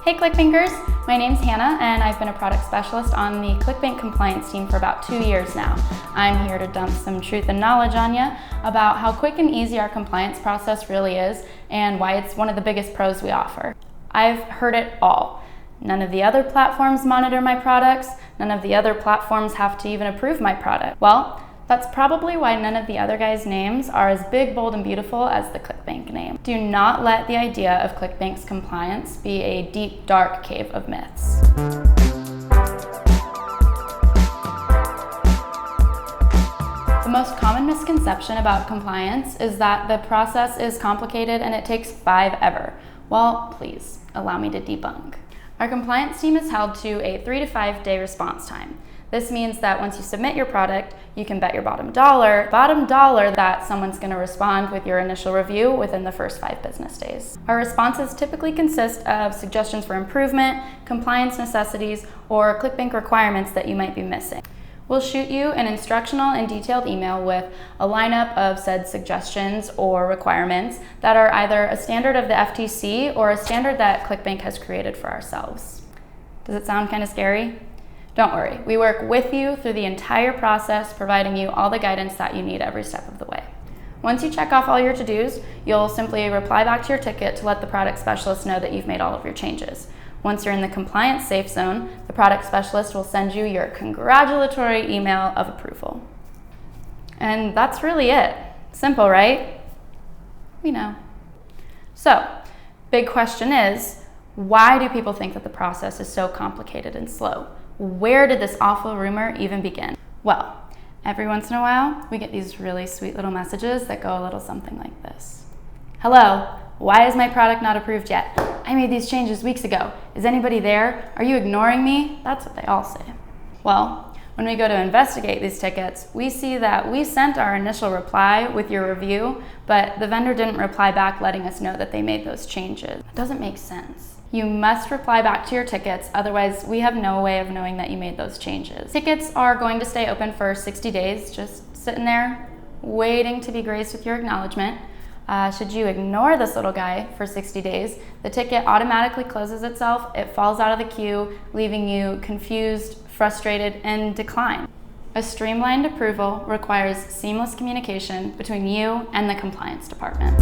Hey ClickBankers, my name's Hannah and I've been a product specialist on the ClickBank compliance team for about 2 years now. I'm here to dump some truth and knowledge on you about how quick and easy our compliance process really is and why it's one of the biggest pros we offer. I've heard it all. None of the other platforms monitor my products. None of the other platforms have to even approve my product. Well, that's probably why none of the other guys' names are as big, bold, and beautiful as the ClickBank name. Do not let the idea of ClickBank's compliance be a deep, dark cave of myths. The most common misconception about compliance is that the process is complicated and it takes forever. Well, please, allow me to debunk. Our compliance team is held to a 3 to 5 day response time. This means that once you submit your product, you can bet your bottom dollar that someone's going to respond with your initial review within the first 5 business days. Our responses typically consist of suggestions for improvement, compliance necessities, or ClickBank requirements that you might be missing. We'll shoot you an instructional and detailed email with a lineup of said suggestions or requirements that are either a standard of the FTC or a standard that ClickBank has created for ourselves. Does it sound kind of scary? Don't worry, we work with you through the entire process, providing you all the guidance that you need every step of the way. Once you check off all your to-dos, you'll simply reply back to your ticket to let the product specialist know that you've made all of your changes. Once you're in the compliance safe zone, the product specialist will send you your congratulatory email of approval. And that's really it. Simple, right? We know. So, big question is, why do people think that the process is so complicated and slow? Where did this awful rumor even begin? Well, every once in a while, we get these really sweet little messages that go a little something like this. Hello, why is my product not approved yet? I made these changes weeks ago. Is anybody there? Are you ignoring me? That's what they all say. Well, when we go to investigate these tickets, we see that we sent our initial reply with your review, but the vendor didn't reply back letting us know that they made those changes. It doesn't make sense. You must reply back to your tickets, otherwise we have no way of knowing that you made those changes. Tickets are going to stay open for 60 days, just sitting there, waiting to be graced with your acknowledgement. Should you ignore this little guy for 60 days, the ticket automatically closes itself, it falls out of the queue, leaving you confused, frustrated, and declined. A streamlined approval requires seamless communication between you and the compliance department.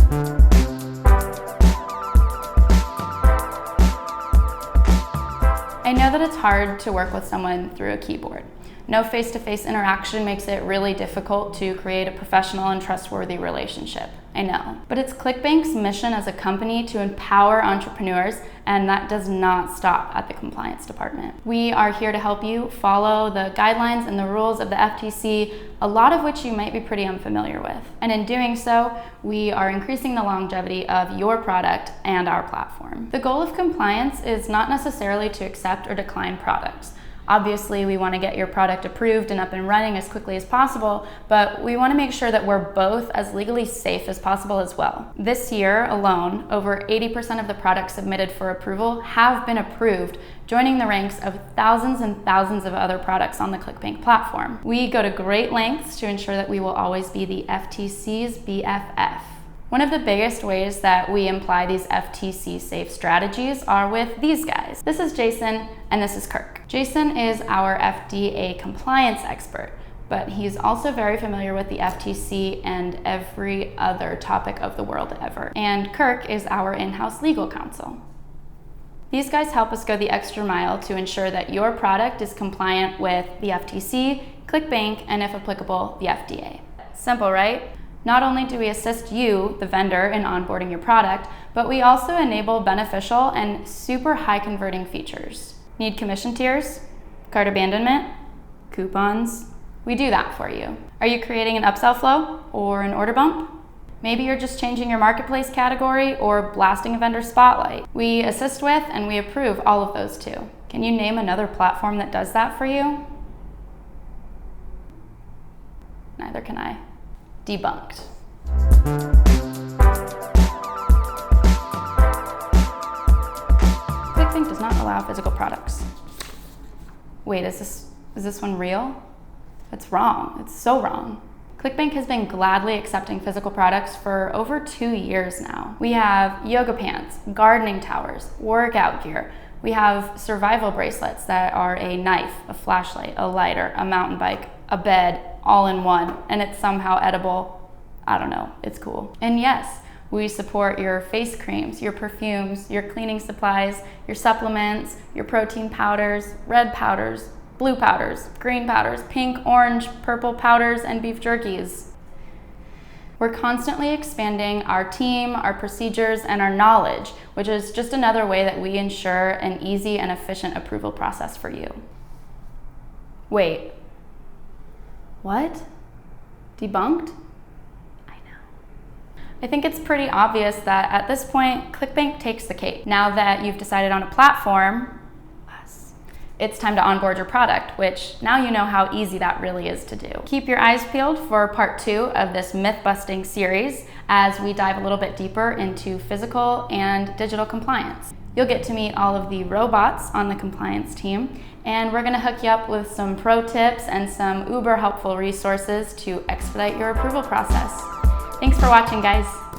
I know that it's hard to work with someone through a keyboard. No face-to-face interaction makes it really difficult to create a professional and trustworthy relationship. I know. But it's ClickBank's mission as a company to empower entrepreneurs, and that does not stop at the compliance department. We are here to help you follow the guidelines and the rules of the FTC, a lot of which you might be pretty unfamiliar with. And in doing so, we are increasing the longevity of your product and our platform. The goal of compliance is not necessarily to accept or decline products. Obviously, we want to get your product approved and up and running as quickly as possible, but we want to make sure that we're both as legally safe as possible as well. This year alone, over 80% of the products submitted for approval have been approved, joining the ranks of thousands and thousands of other products on the ClickBank platform. We go to great lengths to ensure that we will always be the FTC's BFF. One of the biggest ways that we imply these FTC safe strategies are with these guys. This is Jason and this is Kirk. Jason is our FDA compliance expert, but he's also very familiar with the FTC and every other topic of the world ever. And Kirk is our in-house legal counsel. These guys help us go the extra mile to ensure that your product is compliant with the FTC, ClickBank, and if applicable, the FDA. Simple, right? Not only do we assist you, the vendor, in onboarding your product, but we also enable beneficial and super high converting features. Need commission tiers? Cart abandonment? Coupons? We do that for you. Are you creating an upsell flow or an order bump? Maybe you're just changing your marketplace category or blasting a vendor spotlight. We assist with and we approve all of those too. Can you name another platform that does that for you? Neither can I. Debunked. ClickBank does not allow physical products. Wait, is this one real? It's wrong. It's so wrong. ClickBank has been gladly accepting physical products for over 2 years now. We have yoga pants, gardening towers, workout gear. We have survival bracelets that are a knife, a flashlight, a lighter, a mountain bike, a bed, all in one, and it's somehow edible. I don't know, it's cool. And yes, we support your face creams, your perfumes, your cleaning supplies, your supplements, your protein powders, red powders, blue powders, green powders, pink, orange, purple powders, and beef jerkies. We're constantly expanding our team, our procedures, and our knowledge, which is just another way that we ensure an easy and efficient approval process for you. Wait, what? Debunked? I think it's pretty obvious that at this point, ClickBank takes the cake. Now that you've decided on a platform, it's time to onboard your product, which now you know how easy that really is to do. Keep your eyes peeled for part 2 of this myth-busting series as we dive a little bit deeper into physical and digital compliance. You'll get to meet all of the robots on the compliance team, and we're gonna hook you up with some pro tips and some uber helpful resources to expedite your approval process. Thanks for watching, guys.